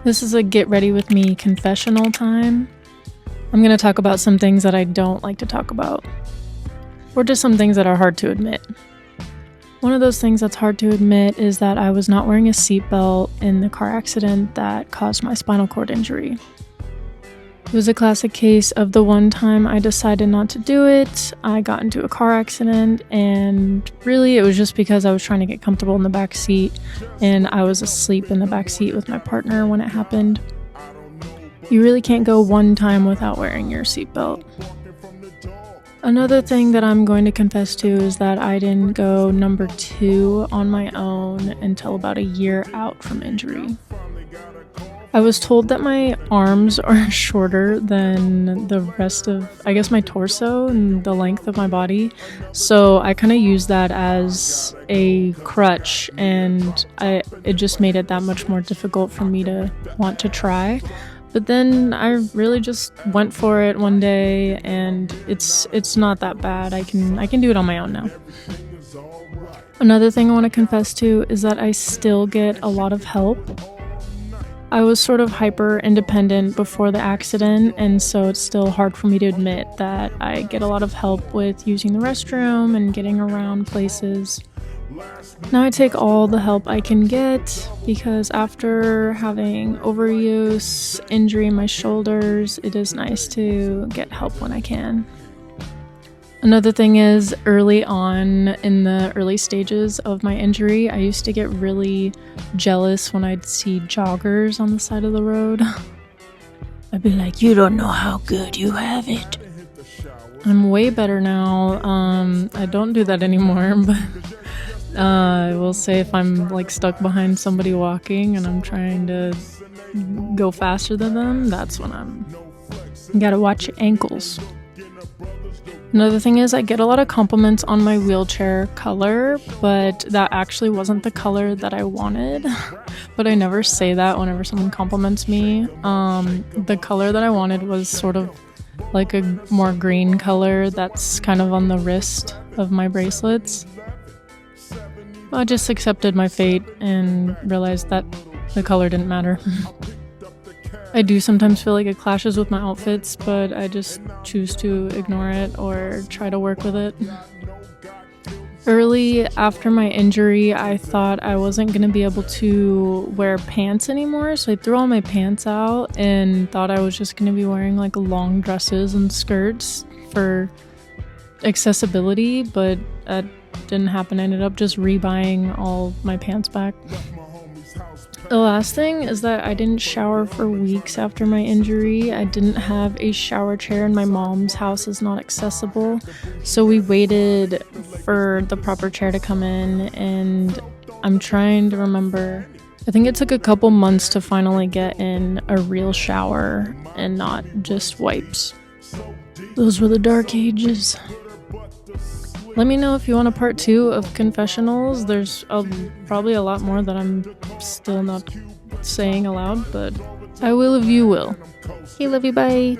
This is a get ready with me confessional time. I'm going to talk about some things that I don't like to talk about, or just some things that are hard to admit. One of those things that's hard to admit is that I was not wearing a seatbelt in the car accident that caused my spinal cord injury. It was a classic case of the one time I decided not to do it. I got into a car accident, and really it was just because I was trying to get comfortable in the back seat, and I was asleep in the back seat with my partner when it happened. You really can't go one time without wearing your seatbelt. Another thing that I'm going to confess to is that I didn't go number 2 on my own until about a year out from injury. I was told that my arms are shorter than the rest of, my torso and the length of my body. So I kind of used that as a crutch, and it just made it that much more difficult for me to want to try. But then I really just went for it one day, and it's not that bad. I can do it on my own now. Another thing I want to confess to is that I still get a lot of help. I was sort of hyper independent before the accident, and so it's still hard for me to admit that I get a lot of help with using the restroom and getting around places. Now I take all the help I can get because after having overuse, injury in my shoulders, it is nice to get help when I can. Another thing is, early on in the early stages of my injury, I used to get really jealous when I'd see joggers on the side of the road. I'd be like, "You don't know how good you have it." I'm way better now. I don't do that anymore, but I will say if I'm stuck behind somebody walking and I'm trying to go faster than them, that's when you gotta watch your ankles. Another thing is I get a lot of compliments on my wheelchair color, but that actually wasn't the color that I wanted. But I never say that whenever someone compliments me. The color that I wanted was sort of like a more green color that's kind of on the wrist of my bracelets. I just accepted my fate and realized that the color didn't matter. I do sometimes feel like it clashes with my outfits, but I just choose to ignore it or try to work with it. Early after my injury, I thought I wasn't going to be able to wear pants anymore, so I threw all my pants out and thought I was just going to be wearing long dresses and skirts for accessibility, but that didn't happen. I ended up just rebuying all my pants back. The last thing is that I didn't shower for weeks after my injury. I didn't have a shower chair, and my mom's house is not accessible. So we waited for the proper chair to come in, and I'm trying to remember. I think it took a couple months to finally get in a real shower and not just wipes. Those were the dark ages. Let me know if you want a part 2 of confessionals. There's probably a lot more that I'm still not saying aloud, but I will if you will. Hey, love you, bye.